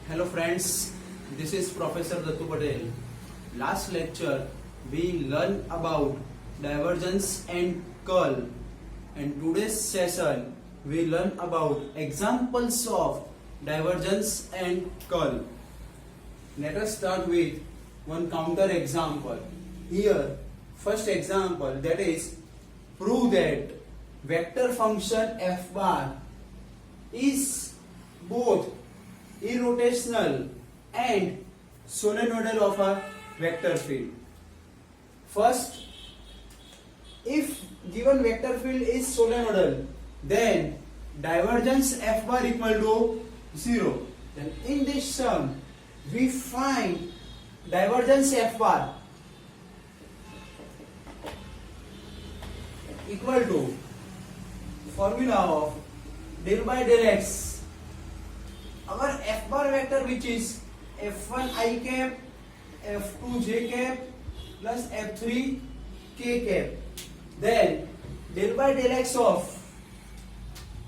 Hello friends, this is Professor Dattu Patel. Last lecture we learned about divergence and curl, and today's session we learn about examples of divergence and curl. Let us start with one counter example. Here first example, that is, prove that vector function f bar is both irrotational and solenoidal of a vector field. First, if given vector field is solenoidal, then divergence f bar equal to 0. Then in this sum, we find divergence f bar equal to formula of del by del x. Our f bar vector, which is f1 I cap, f2 j cap plus f3 k cap. Then del by del x of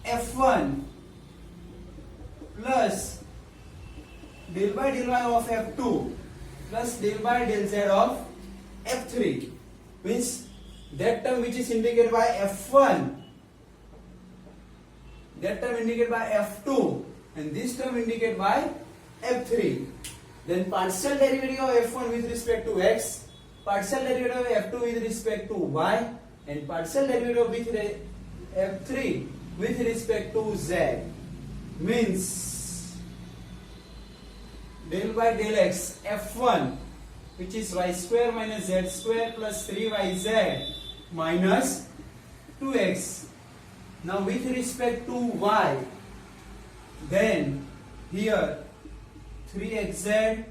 f1 plus del by del y of f2 plus del by del z of f3 means that term which is indicated by f1, that term indicated by f2, and this term indicated by f3. Then partial derivative of f1 with respect to x, partial derivative of f2 with respect to y, and partial derivative with f3 with respect to z means del by del x f1, which is y square minus z square plus 3yz minus 2x. Now with respect to y, then here 3xz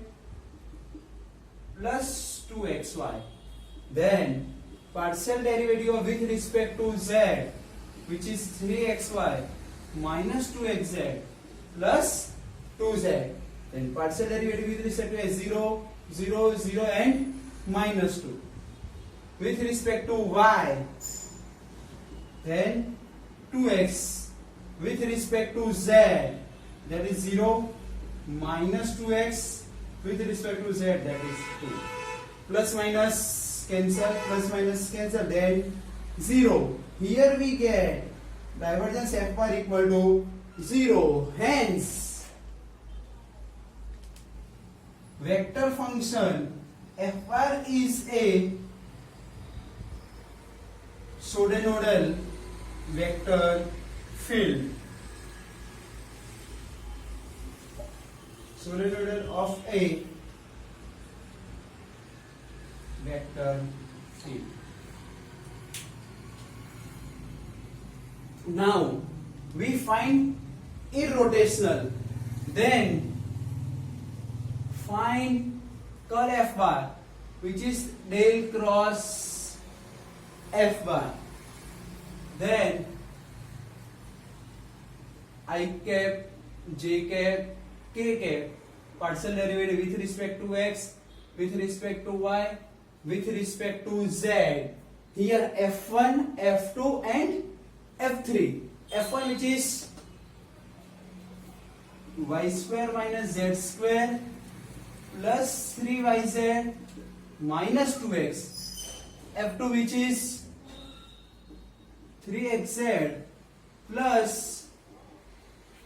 plus 2xy. Then partial derivative with respect to z, which is 3xy minus 2xz plus 2z. Then partial derivative with respect to 0, 0, 0 and minus 2. With respect to y, then 2x. With respect to z, that is 0 minus 2x. With respect to z, that is 2. Plus minus cancel, then 0. Here we get divergence f bar equal to 0. Hence, vector function f bar is a solenoidal vector field. Solenoidal of a vector field. Now we find irrotational. Then find curl f bar, which is del cross f bar. Then I cap, j cap, k cap, partial derivative with respect to x, with respect to y, with respect to z. Here f1, f2 and f3. f1, which is y square minus z square plus 3yz minus 2x. f2, which is 3xz plus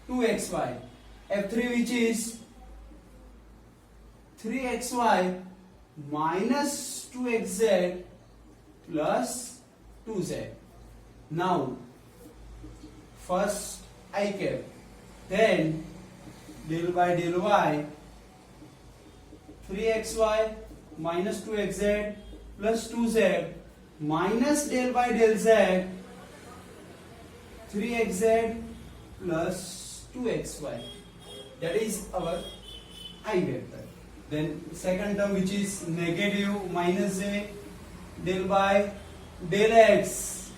2xy. f3, which is 3xy minus 2xz plus 2z. Now first I cap, then del by del y, 3xy minus 2xz plus 2z minus del by del z, 3xz plus 2xy. That is our I vector. Then second term, which is negative minus j del by del x.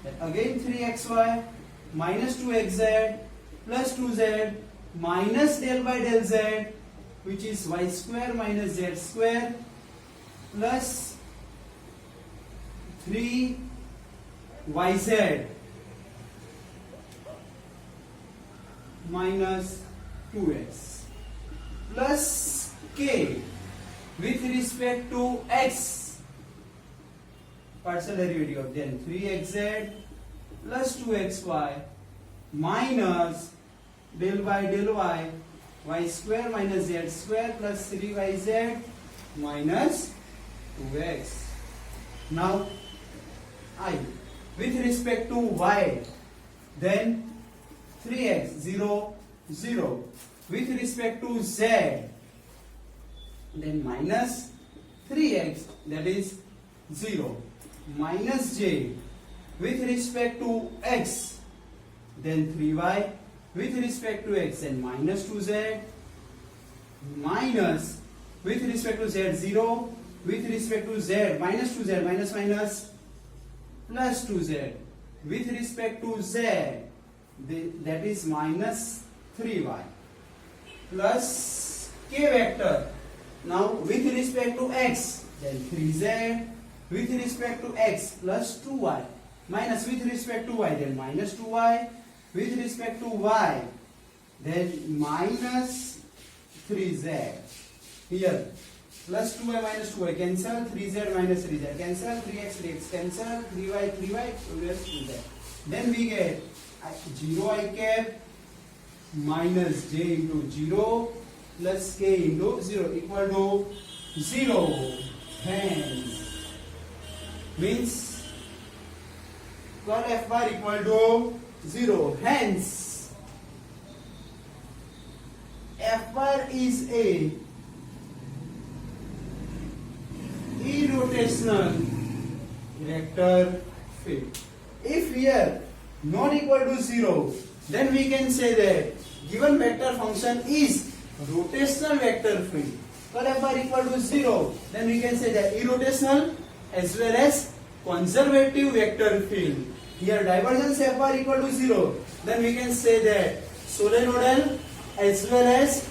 Then again 3xy minus 2xz plus 2z minus del by del z, which is y square minus z square plus 3yz minus 2x. plus k with respect to x, partial derivative, then 3xz plus 2xy minus del y del y square minus z square plus 3yz minus 2x. Now I with respect to y, then 3x 0 0 with respect to z, then minus 3x, that is 0, minus j with respect to x, then 3y with respect to x, and minus 2z, minus with respect to z 0 with respect to z, minus 2z, minus minus plus 2z with respect to z, that is minus 3y plus k vector. Now with respect to x, then 3z with respect to x plus 2y minus with respect to y, then minus 2y with respect to y, then minus 3z. Here plus 2y minus 2y cancel, 3z minus 3z cancel, 3x 3x cancel, 3y 3y, 2z. Then we get 0 I cap minus j into 0 plus k into 0 equal to 0. Hence means curl f bar equal to 0. Hence f bar is a irrotational vector field. If here not equal to 0, then we can say that given vector function is rotational vector field. Curl f bar equal to 0, then we can say that irrotational as well as conservative vector field. Here divergence f bar equal to 0, then we can say that solenoidal as well as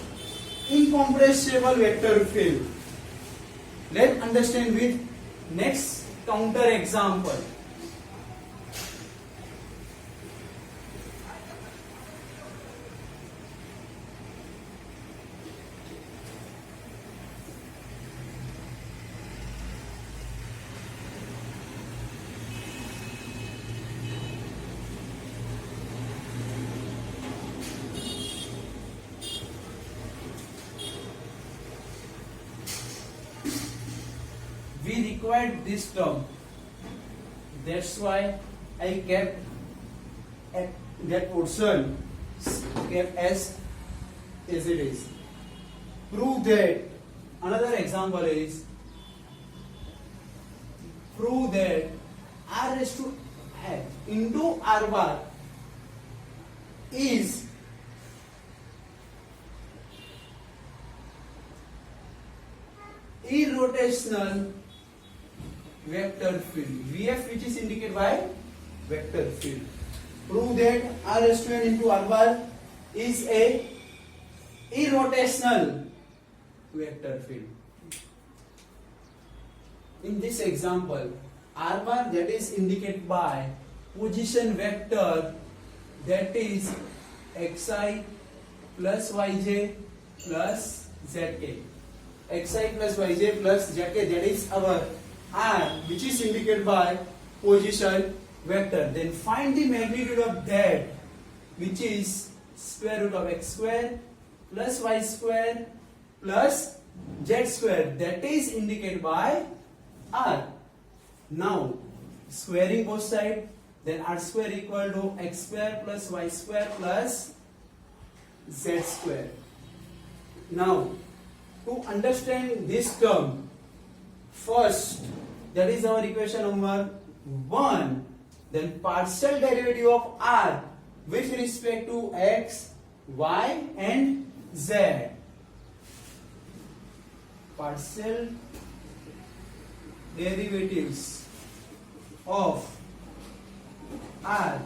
incompressible vector field. Let's understand with next counter example. We required this term, that's why I kept that portion kept as it is. Prove that, another example is prove that r raised to f into r bar is irrotational vector field. Vf, which is indicated by vector field. Prove that r raised to n into r bar is a irrotational vector field. In this example, r bar, that is indicated by position vector, that is xi plus yj plus zk. Xi plus yj plus zk, that is our r, which is indicated by position vector. Then find the magnitude of that, which is square root of x square plus y square plus z square, that is indicated by r. Now squaring both sides, then r square equal to x square plus y square plus z square. Now to understand this term, first, that is our equation number 1, then partial derivative of r with respect to x, y and z. Partial derivatives of r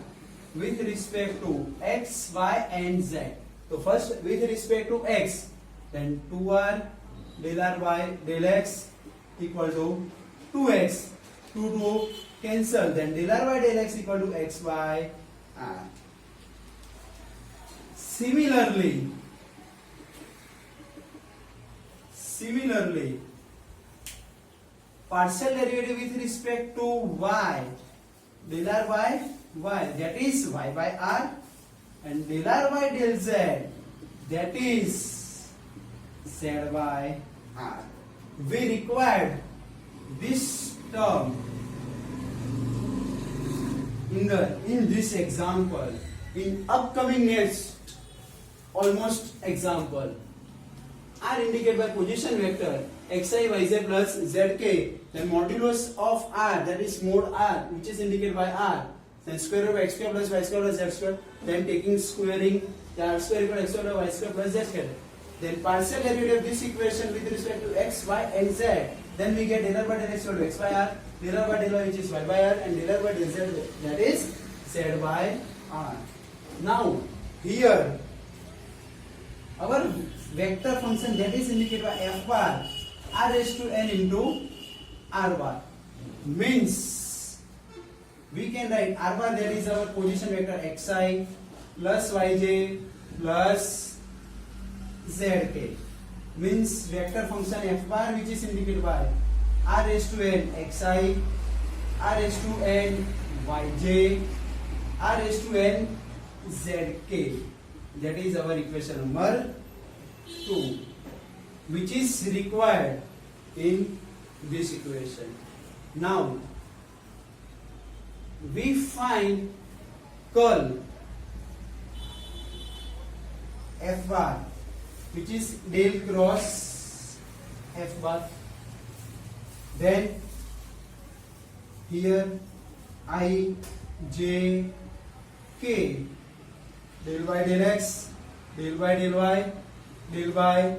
with respect to x, y and z. So first with respect to x, then 2r del ry del x equal to 2x, 2 cancel, then del ry del x equal to xy r. Similarly Similarly, partial derivative with respect to y, del r by y, that is y by r, and del r by del z, that is z by r. We required this term in this example. In upcoming next almost example, r indicated by position vector xi yj plus zk, then modulus of r, that is mod r, which is indicated by r, then square root of x square plus y square plus z square, then taking squaring the r square equal to x square plus y square plus z square, then partial derivative of this equation with respect to x, y and z, then we get del r by del x equal to x by r, del r by del y which is y by r, and del r by del z, that is z by r. Now here our vector function, that is indicated by f bar, r raised to n into r bar, means we can write r bar, that is our position vector xi plus yj plus zk, means vector function f bar which is indicated by r raised to n xi, r raised to n yj, r raised to n zk. That is our equation number 2, which is required in this equation. Now we find curl f bar, which is del cross f bar. Then here I, j, k, del by del x, del by del y, del by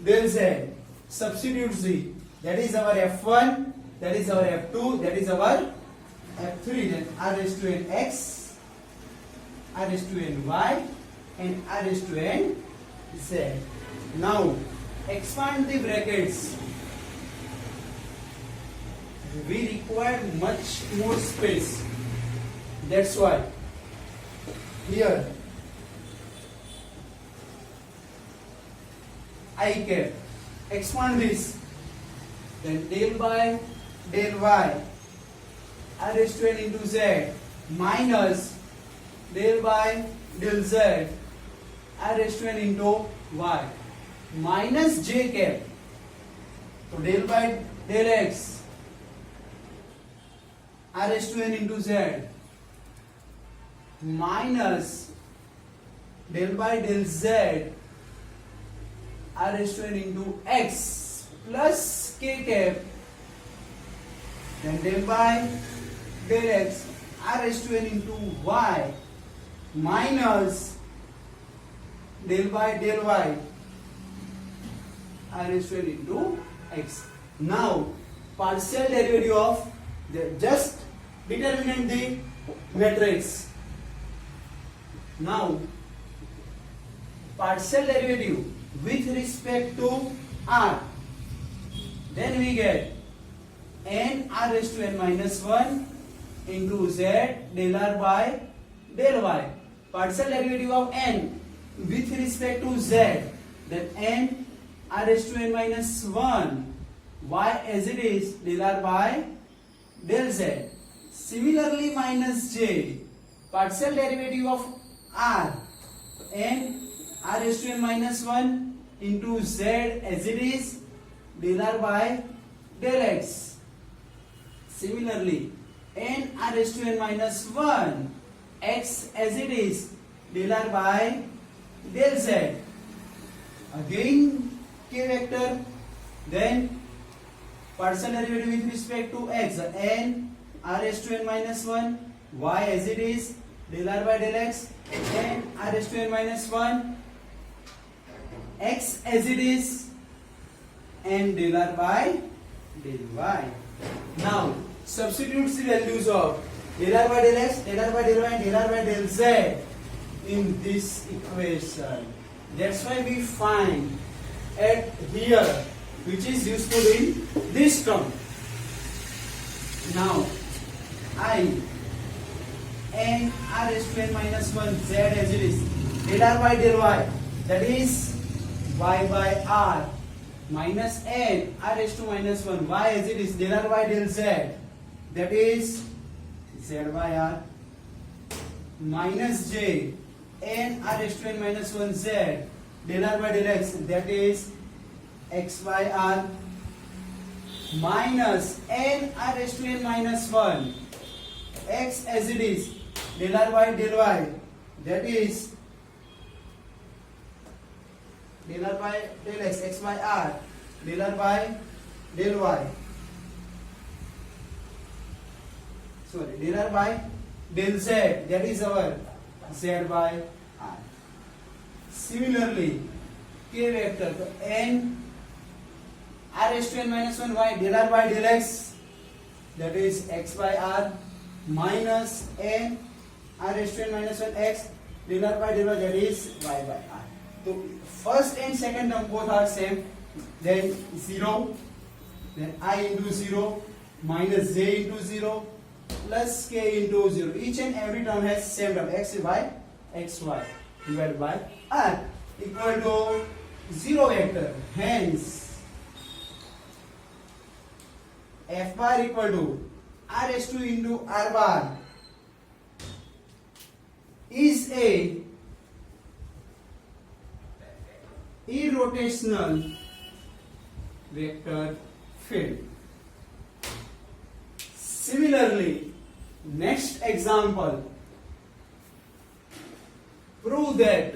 del z. Substitute z. That is our f1, that is our f2, that is our f3. Then r raised to n x, r raised to n y, and r raised to n z. Now expand the brackets. We require much more space. That's why here I cap, expand this, then del by del y, r raised to n into z, minus del by del z, r raised to n into y, minus j cap. So del by del x, r raised to n into z, minus del by del z, r raised to n into x, plus k cap, then del by del x, r raised to n into y, minus del by del y, r raised to n into x. Now partial derivative of just determinant the matrix. Now partial derivative with respect to r, then we get n r raised to n minus 1 into z del r by del y. Partial derivative of n with respect to z, then n r raised to n minus 1 y as it is del r by del z. Similarly minus j, partial derivative of r, n r raised to n minus 1 into z as it is del r by del x. Similarly n r raised to n minus 1 x as it is del r by del z. Again k vector, then partial derivative with respect to x, n r raised to n minus 1 y as it is del r by del x, n r raised to n minus 1 x as it is, and del r by del y. Now substitute the values of del r by del x, del r by del y, and del r by del z in this equation. That's why we find at here, which is useful in this term. Now I, n r raised to n minus 1 z as it is del r by del y, that is y by r, minus n r raised to minus 1. Y as it is, del r by del z, that is z by r, minus j n r raised to n minus 1 z del r by del x, that is x by r, minus n r raised to n minus 1 x as it is, del r by del y, that is del r by del x, x by r, del r by del y, sorry, del r by del z, that is our z by r. Similarly, k vector, so n r raised to n minus 1 y del r by del x, that is x by r, minus n r raised to n minus 1 x del r by del y, that is y by r. So first and second term both are same, then 0, then I into 0 minus j into 0 plus k into 0. Each and every term has same term, x by xy divided by r equal to 0 vector. Hence f bar equal to r raised to into r bar is a irrotational vector field. Similarly, next example, prove that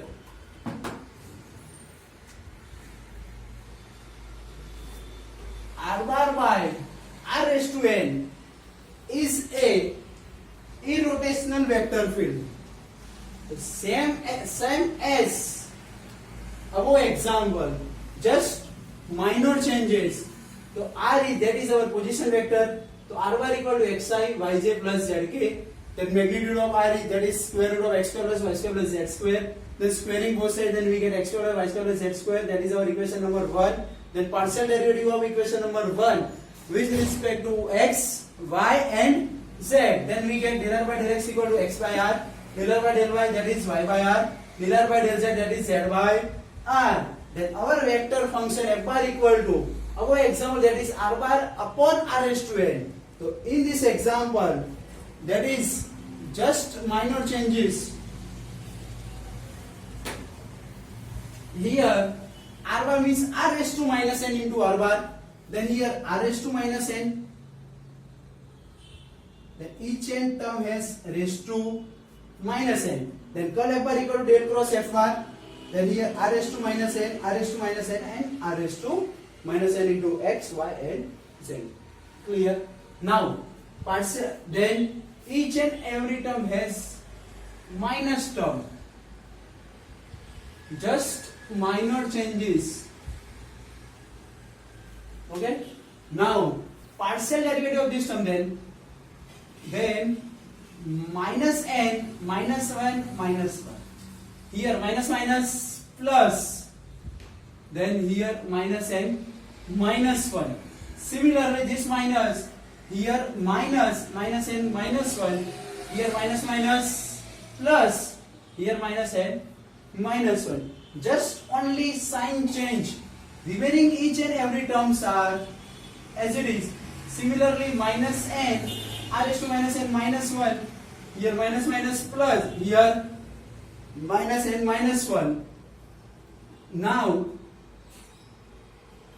r bar by r raised to n is a irrotational vector field. Same as above example, just minor changes. So r is, that is our position vector. So r bar equal to xi yj plus zk. Then magnitude of r is, that is square root of x square plus y square plus z square. Then squaring both sides, then we get x square plus y square plus z square. That is our equation number 1. Then partial derivative of equation number 1 with respect to x, y and z. Then we get del r by del x equal to x by r, del r by del y, that is y by r, del r by del z, that is z by r. Then our vector function f bar equal to, our example, that is r bar upon r raised to n. So in this example, that is just minor changes. Here r bar means r raised to minus n into r bar. Then here r raised to minus n. Then each n term has raised to minus n. Then curl f bar equal to del cross f bar. Then here r raised to minus n, r raised to minus n, and r raised to minus n into x, y, and z. Clear? Now, then each and every term has minus term. Just minor changes. Okay? Now, partial derivative of this term then minus n, minus 1, minus 1. Here minus minus plus, then here minus n, minus 1. Similarly, this minus, here minus, minus n, minus 1, here minus minus plus, here minus n, minus 1. Just only sign change. Remaining each and every terms are as it is. Similarly, minus n, r raised to minus n minus 1, here minus minus plus, here minus n minus 1. Now,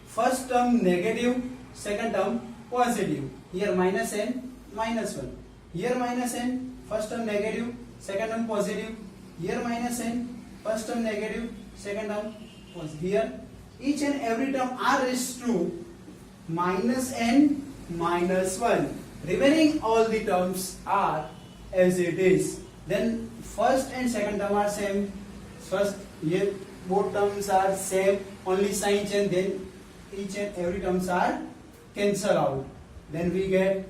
first term negative, second term positive. Here minus n minus 1. Here minus n, first term negative, second term positive. Here minus n, first term negative, second term positive. Here each and every term r raised to minus n minus 1. Remaining all the terms are as it is. Then first and second term are same. First, here both terms are same, only sign change. Then each and every terms are cancel out. Then we get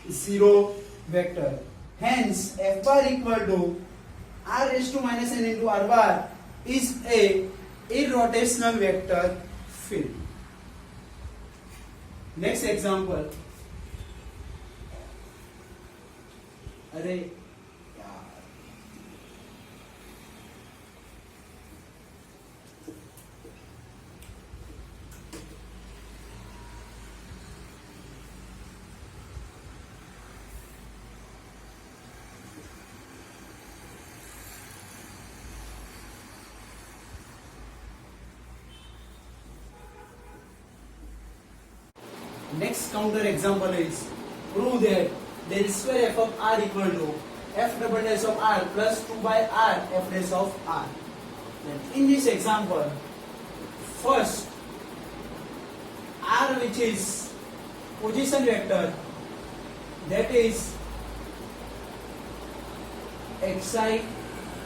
0 vector. Hence, f bar equal to r raised to minus n into r bar is a irrotational vector field. Next example. अरे यार, Next counter example is prove that del square f of r equal to f double dash of r plus 2 by r f dash of r. Then in this example, first r, which is position vector, that is xi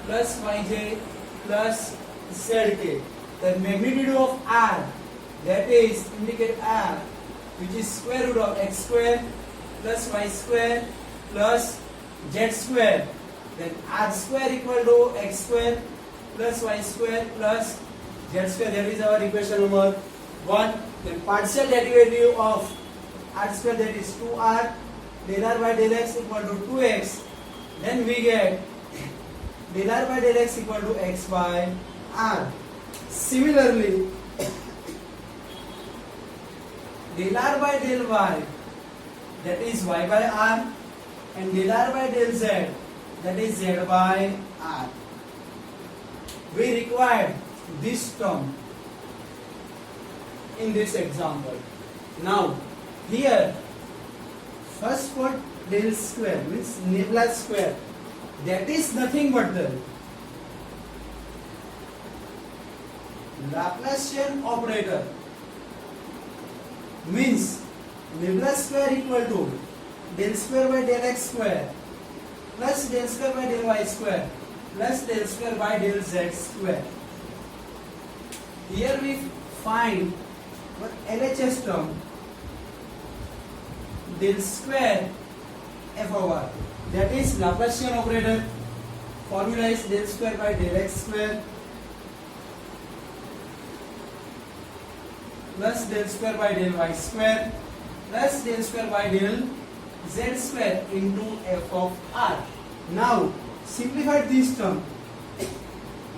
plus yj plus zk. The magnitude of r, that is indicate r, which is square root of x square plus y square plus z square. Then r square equal to x square plus y square plus z square. That is our equation number 1. Then partial derivative of r square, that is 2r del r by del x equal to 2x. Then we get del r by del x equal to x by r. Similarly, del r by del y, that is y by r, and del r by del z, that is z by r. We require this term in this example. Now here, first for del square means nebula square, that is nothing but the Laplacian operator, means nebula square equal to del square by del x square plus del square by del y square plus del square by del z square. Here we find what LHS term, del square f over, that is Laplacian operator. Formula is del square by del x square plus del square by del y square plus del square by del z square into f of r. Now simplify this term,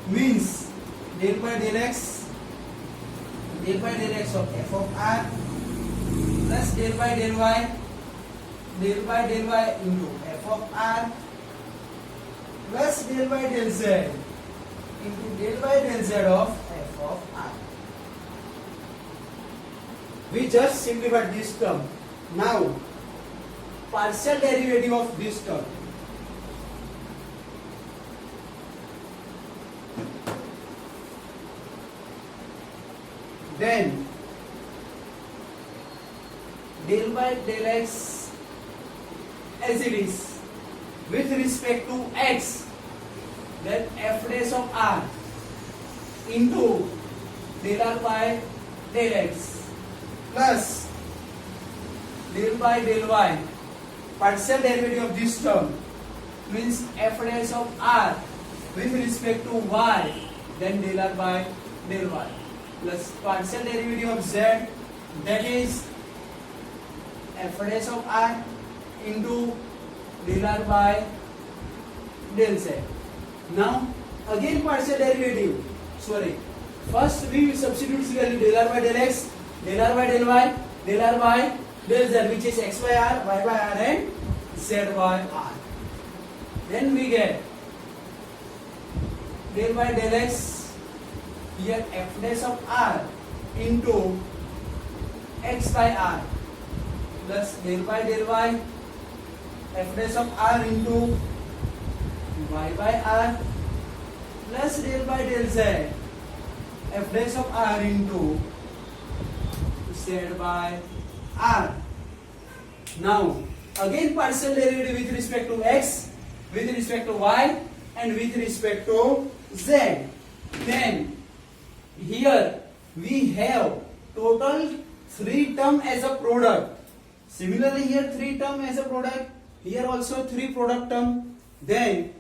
means del by del x of f of r plus del by del y into f of r plus del by del z into del by del z of f of r. We just simplified this term. Now partial derivative of this term. Then del by del x as it is with respect to x, then f dash of r into del r by del x plus del by del y. Partial derivative of this term means f dash of r with respect to y, then del r by del y, plus partial derivative of z, that is f dash of r into del r by del z. Now again partial derivative, first we will substitute clearly del r by del x, del r by del y, del r by del z, which is x by r, y by r and z by r. Then we get del by del x, here f dash of r into x by r plus del by del y, f dash of r into y by r plus del by del z, f dash of r into z by r. Now again partial derivative with respect to x, with respect to y and with respect to z. Then here we have total 3 term as a product. Similarly here 3 term as a product, here also 3 product term. Then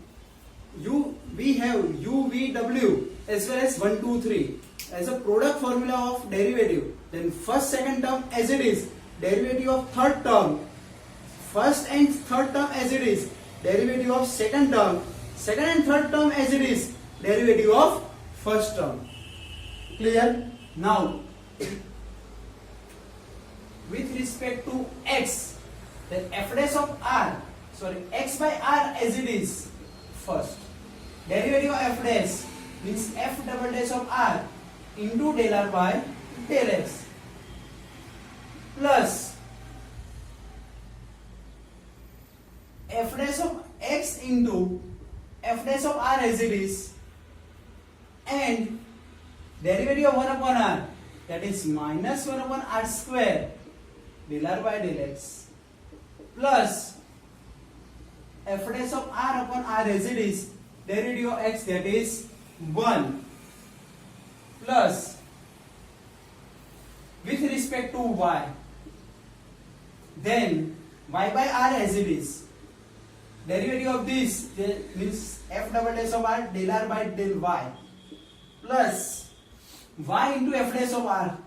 we have u, v, w as well as 1, 2, 3 as a product formula of derivative. Then first, second term as it is, derivative of third term, first and third term as it is, derivative of second term, second and third term as it is, derivative of first term. Clear? Now with respect to x, then f dash of r, x by r as it is, first derivative of f dash means f double dash of r into del r by del x plus f dash of x into f dash of r as it is, and derivative of 1 upon r, that is minus 1 upon r square del r by del x, plus f dash of r upon r as it is, derivative of x, that is 1, plus with respect to y, then y by r as it is, derivative of this means f double dash of r del r by del y, plus y into f dash of r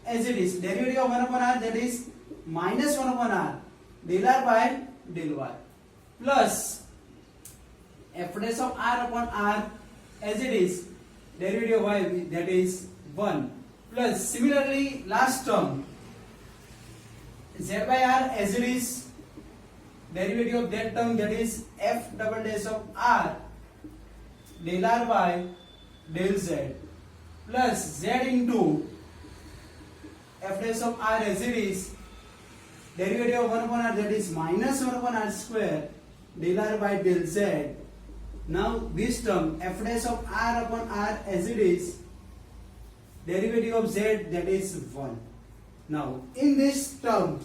as it is, derivative of 1 upon r, that is minus 1 upon r del r by del y, plus f dash of r upon r as it is, derivative of y, that is 1, plus similarly last term z by r as it is, derivative of that term, that is f double dash of r del r by del z, plus z into f dash of r as it is, derivative of 1 upon r, that is minus 1 upon r square del r by del z. Now this term f dash of r upon r as it is, derivative of z, that is 1. Now in this term,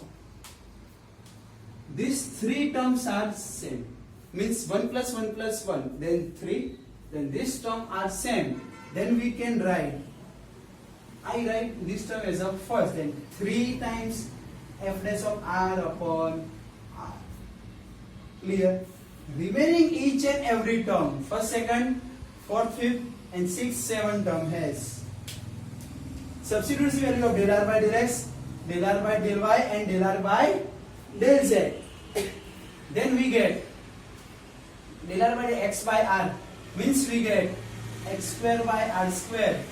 these three terms are same, means 1 plus 1 plus 1, then 3, then this term are same, then we can write, I write this term as a first, then 3 times f dash of r upon r. Clear? Remaining each and every term, first, second, fourth, fifth and sixth, seventh term has substitute the value of del r by del x, del r by del y and del r by del z. Then we get del r by del x by r, means we get x square by r square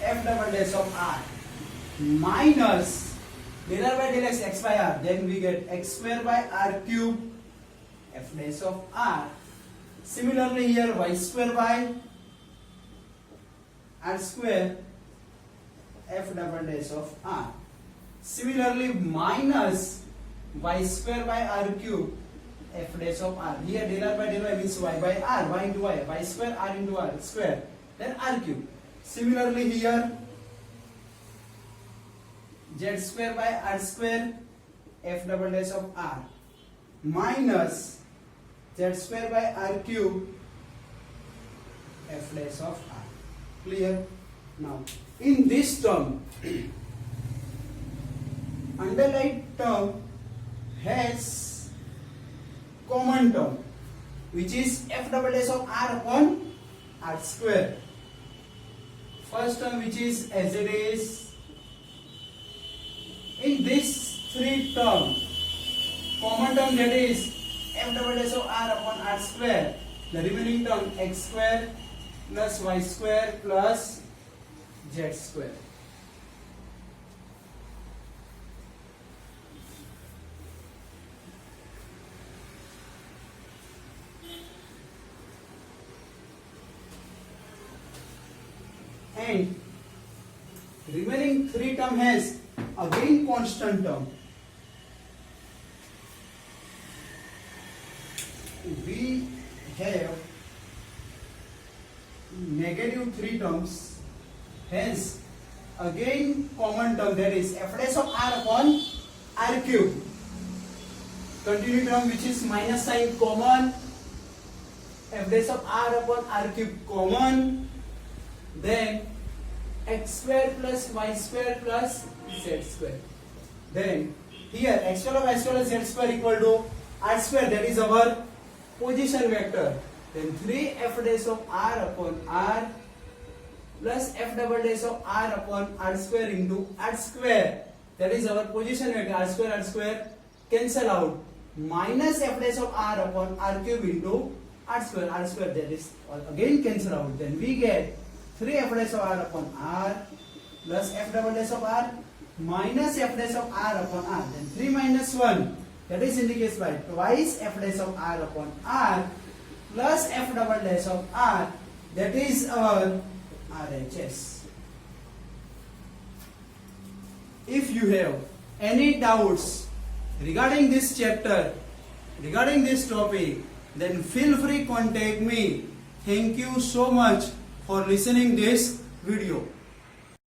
f double dash of r, minus del r by del x, x by r, then we get x square by r cube f dash of r. Similarly here y square by r square f double dash of r. Similarly minus y square by r cube f dash of r. Here del r by del y means y by r, y into y square, r into r square, then r cube. Similarly here z square by r square f double dash of r, minus z square by r cube f dash of r. Clear? Now in this term, underlined term has common term, which is f double dash of r upon r square. First term, which is as it is. In this three term, common term, that is f double dash of r upon r square, the remaining term x square plus y square plus z square. And remaining three term has again constant term. We have negative three terms, hence again common term, that is f dash of r upon r cube. Continued term, which is minus sign, common, f dash of r upon r cube common, then x square plus y square plus z square. Then here x square of y square plus z square equal to r square, that is our position vector. Then 3f dash of r upon r plus f double dash of r upon r square into r square, that is our position vector. R square cancel out, minus f dash of r upon r cube into r square, that is again cancel out. Then we get 3f dash of r upon r plus f double dash of r minus f dash of r upon r. Then 3 minus 1, that is indicates by twice f dash of r upon r plus f double dash of r, that is our RHS. If you have any doubts regarding this chapter, regarding this topic, then feel free contact me. Thank you so much for listening this video.